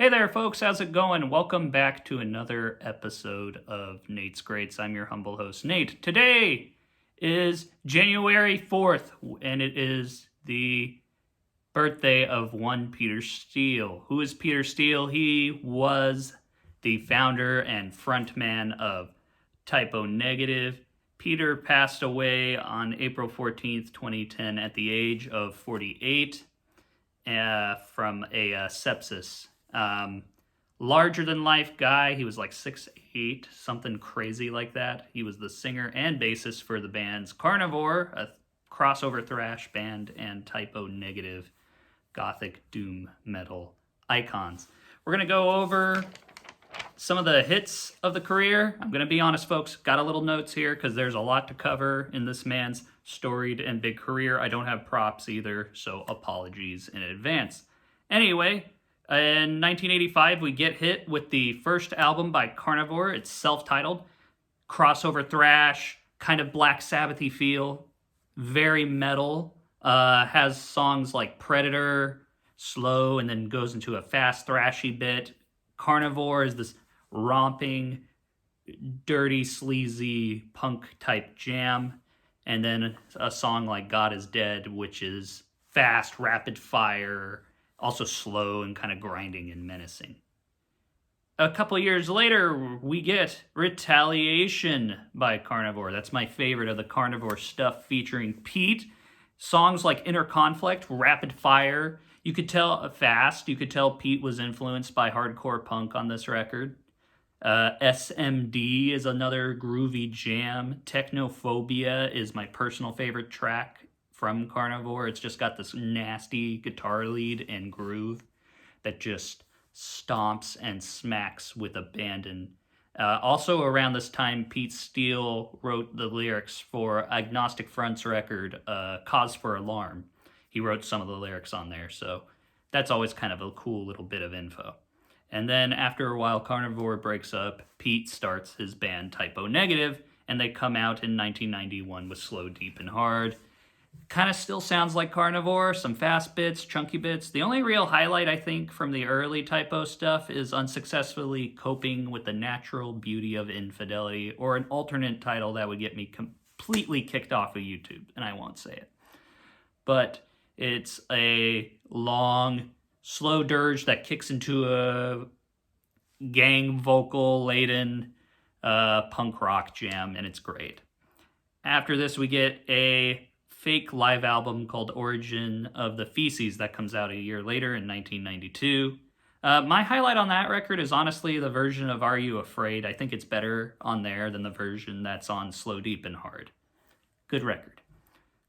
Hey there, folks. How's it going? Welcome back to another episode of Nate's Greats. I'm your humble host, Nate. Today is January 4th, and it is the birthday of one Peter Steele. Who is Peter Steele? He was the founder and frontman of Type O Negative. Peter passed away on April 14th, 2010, at the age of 48 from a sepsis. Larger than life guy. He was like 6'8", something crazy like that. He was the singer and bassist for the bands Carnivore, a crossover thrash band, and Type O Negative, gothic doom metal icons. We're going to go over some of the hits of the career. I'm going to be honest, folks, got a little notes here because there's a lot to cover in this man's storied and big career. I don't have props either, so apologies in advance. Anyway, in 1985, we get hit with the first album by Carnivore. It's self-titled, crossover thrash, kind of Black Sabbath-y feel, very metal. Has songs like Predator, slow, and then goes into a fast thrashy bit. Carnivore is this romping, dirty, sleazy punk-type jam. And then a song like God is Dead, which is fast, rapid fire, also slow and kind of grinding and menacing. A couple years later, we get Retaliation by Carnivore. That's my favorite of the Carnivore stuff, featuring Pete. Songs like Inner Conflict, Rapid Fire. You could tell Pete was influenced by hardcore punk on this record. SMD is another groovy jam. Technophobia is my personal favorite track from Carnivore. It's just got this nasty guitar lead and groove that just stomps and smacks with abandon. Also around this time, Pete Steele wrote the lyrics for Agnostic Front's record, Cause for Alarm. He wrote some of the lyrics on there, so that's always kind of a cool little bit of info. And then after a while, Carnivore breaks up. Pete starts his band Type O Negative, and they come out in 1991 with Slow, Deep, and Hard. Kind of still sounds like Carnivore, some fast bits, chunky bits. The only real highlight, I think, from the early Type O stuff is unsuccessfully coping with the natural beauty of infidelity, or an alternate title that would get me completely kicked off of YouTube, and I won't say it. But it's a long, slow dirge that kicks into a gang vocal-laden punk rock jam, and it's great. After this, we get a fake live album called Origin of the Feces that comes out a year later in 1992. My highlight on that record is honestly the version of Are You Afraid? I think it's better on there than the version that's on Slow, Deep, and Hard. Good record.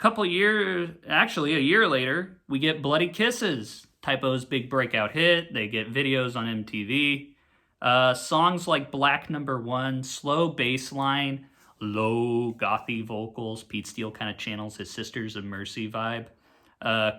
A year later, we get Bloody Kisses, Type O's big breakout hit. They get videos on MTV. Songs like Black Number One, slow bass line, low gothy vocals. Pete Steele kind of channels his Sisters of Mercy vibe.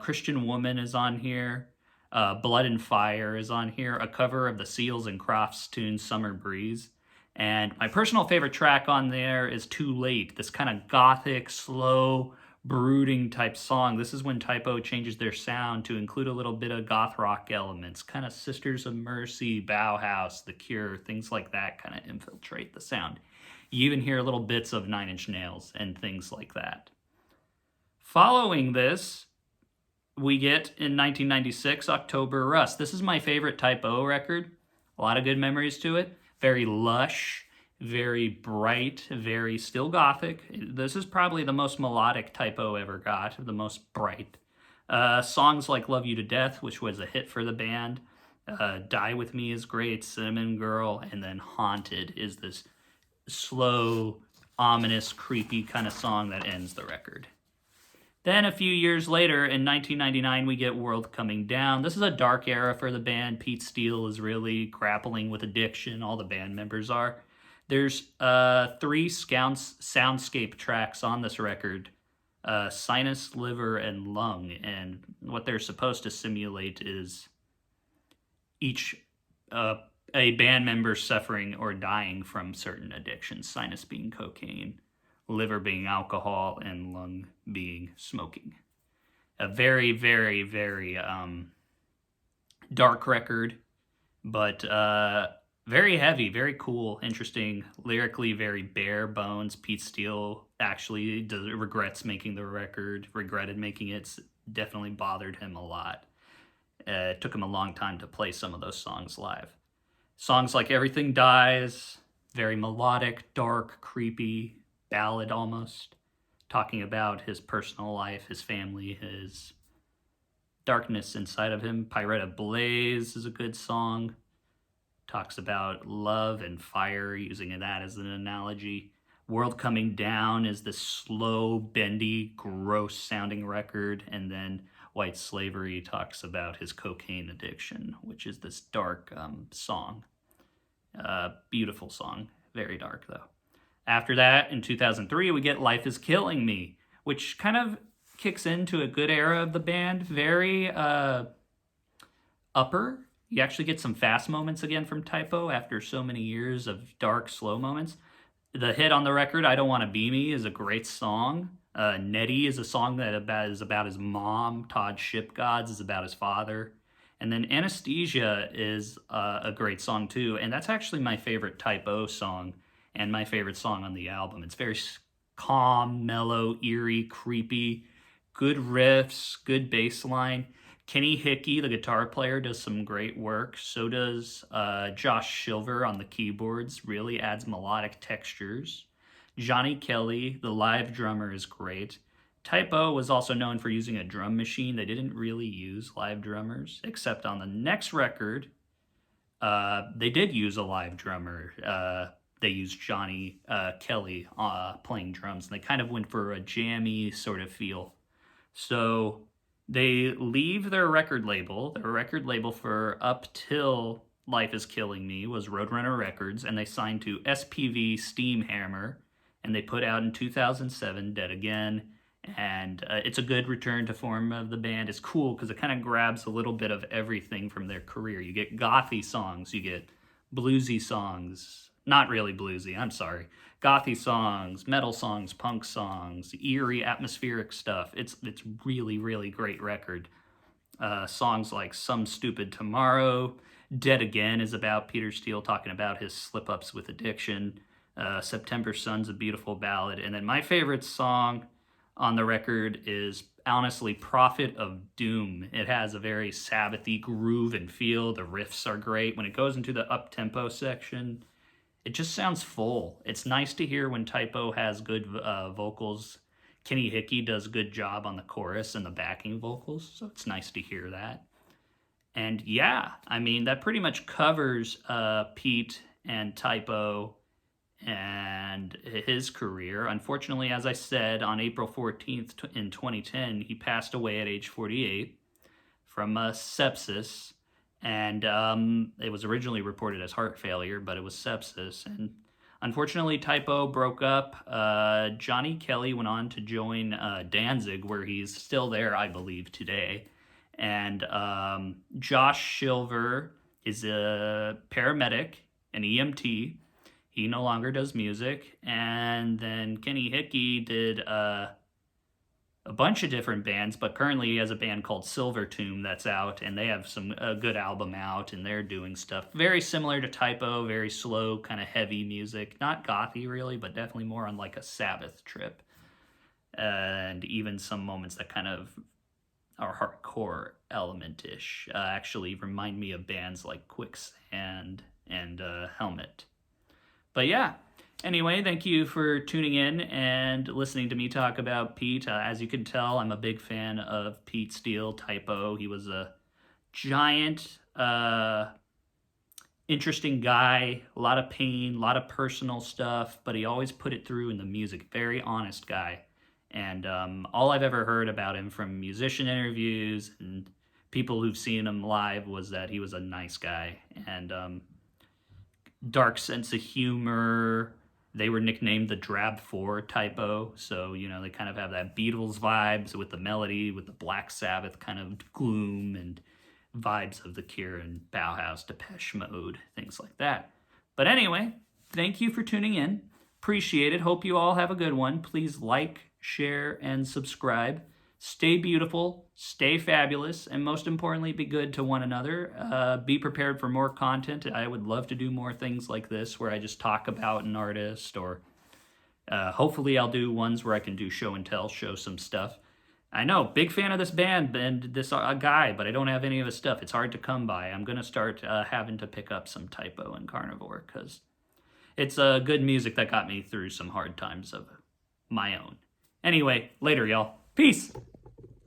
Christian Woman is on here. Blood and Fire is on here. A cover of the Seals and Crofts tune Summer Breeze. And my personal favorite track on there is Too Late, this kind of gothic, slow, brooding type song. This is when Type O changes their sound to include a little bit of goth rock elements, kind of Sisters of Mercy, Bauhaus, The Cure, things like that kind of infiltrate the sound. You even hear little bits of Nine Inch Nails and things like that. Following this, we get in 1996, October Rust. This is my favorite Type O record. A lot of good memories to it. Very lush, very bright, very still gothic. This is probably the most melodic Type O ever got, the most bright. Songs like Love You to Death, which was a hit for the band. Die With Me is great. Cinnamon Girl. And then Haunted is this slow, ominous, creepy kind of song that ends the record. Then a few years later, in 1999, we get World Coming Down. This is a dark era for the band. Pete Steele is really grappling with addiction. All the band members are. There's 3 soundscape tracks on this record. Sinus, Liver, and Lung. And what they're supposed to simulate is each a band member suffering or dying from certain addictions. Sinus being cocaine, liver being alcohol, and lung being smoking. A very, very, very dark record. But very heavy, very cool, interesting, lyrically very bare bones. Pete Steele actually regrets making the record, regretted making it. It's definitely bothered him a lot. It took him a long time to play some of those songs live. Songs like Everything Dies, very melodic, dark, creepy, ballad almost, talking about his personal life, his family, his darkness inside of him. Pirate Blaze is a good song. Talks about love and fire, using that as an analogy. World Coming Down is this slow, bendy, gross sounding record. And then White Slavery talks about his cocaine addiction, which is this dark song. Beautiful song. Very dark, though. After that, in 2003, we get Life is Killing Me, which kind of kicks into a good era of the band. Very upper. You actually get some fast moments again from Typo after so many years of dark, slow moments. The hit on the record, I Don't Want to Be Me, is a great song. Nettie is a song that is about his mom. Todd Shipgods is about his father. And then Anesthesia is a great song too. And that's actually my favorite Typo song and my favorite song on the album. It's very calm, mellow, eerie, creepy, good riffs, good bass line. Kenny Hickey, the guitar player, does some great work. So does Josh Silver on the keyboards, really adds melodic textures. Johnny Kelly, the live drummer, is great. Typo was also known for using a drum machine. They didn't really use live drummers, except on the next record, they did use a live drummer. They used Johnny Kelly playing drums, and they kind of went for a jammy sort of feel. So they leave their record label. Their record label for up till Life is Killing Me was Roadrunner Records, and they signed to SPV Steamhammer, and they put out in 2007 Dead Again. And it's a good return to form of the band. It's cool because it kind of grabs a little bit of everything from their career. You get gothy songs, you get bluesy songs, not really bluesy, I'm sorry. Gothy songs, metal songs, punk songs, eerie atmospheric stuff. It's really, really great record. Songs like Some Stupid Tomorrow. Dead Again is about Peter Steele talking about his slip-ups with addiction. September Sun's a beautiful ballad. And then my favorite song on the record is honestly Prophet of Doom. It has a very Sabbathy groove and feel. The riffs are great. When it goes into the up-tempo section, it just sounds full. It's nice to hear when Typo has good vocals. Kenny Hickey does a good job on the chorus and the backing vocals, so it's nice to hear that. And yeah, I mean, that pretty much covers Pete and Typo and his career. Unfortunately, as I said, on April 14th in 2010, he passed away at age 48 from sepsis. And it was originally reported as heart failure, but it was sepsis. And unfortunately, Typo broke up. Johnny Kelly went on to join Danzig, where he's still there, I believe, today. And Josh Silver is a paramedic, an EMT. He no longer does music. And then Kenny Hickey did a bunch of different bands, but currently he has a band called Silver Tomb that's out, and they have a good album out, and they're doing stuff very similar to Typo, very slow, kind of heavy music. Not gothy, really, but definitely more on like a Sabbath trip. And even some moments that kind of are hardcore element-ish. Actually remind me of bands like Quicksand and Helmet. But yeah, anyway, thank you for tuning in and listening to me talk about Pete. As you can tell, I'm a big fan of Pete Steele, Typo. He was a giant, interesting guy, a lot of pain, a lot of personal stuff, but he always put it through in the music. Very honest guy. And all I've ever heard about him from musician interviews and people who've seen him live was that he was a nice guy. And dark sense of humor. They were nicknamed the Drab Four, Typo, so they kind of have that Beatles vibes with the melody, with the Black Sabbath kind of gloom and vibes of The Cure and Bauhaus, Depeche Mode, things like that. But anyway, thank you for tuning in. Appreciate it. Hope you all have a good one. Please like, share, and subscribe. stay beautiful, stay fabulous, and most importantly, be good to one another. Be prepared for more content. I would love to do more things like this where I just talk about an artist, or hopefully I'll do ones where I can do show and tell, show some stuff. I know, big fan of this band and this guy, but I don't have any of his stuff. It's hard to come by. I'm going to start having to pick up some Typo and Carnivore because it's good music that got me through some hard times of my own. Anyway, later, y'all. Peace!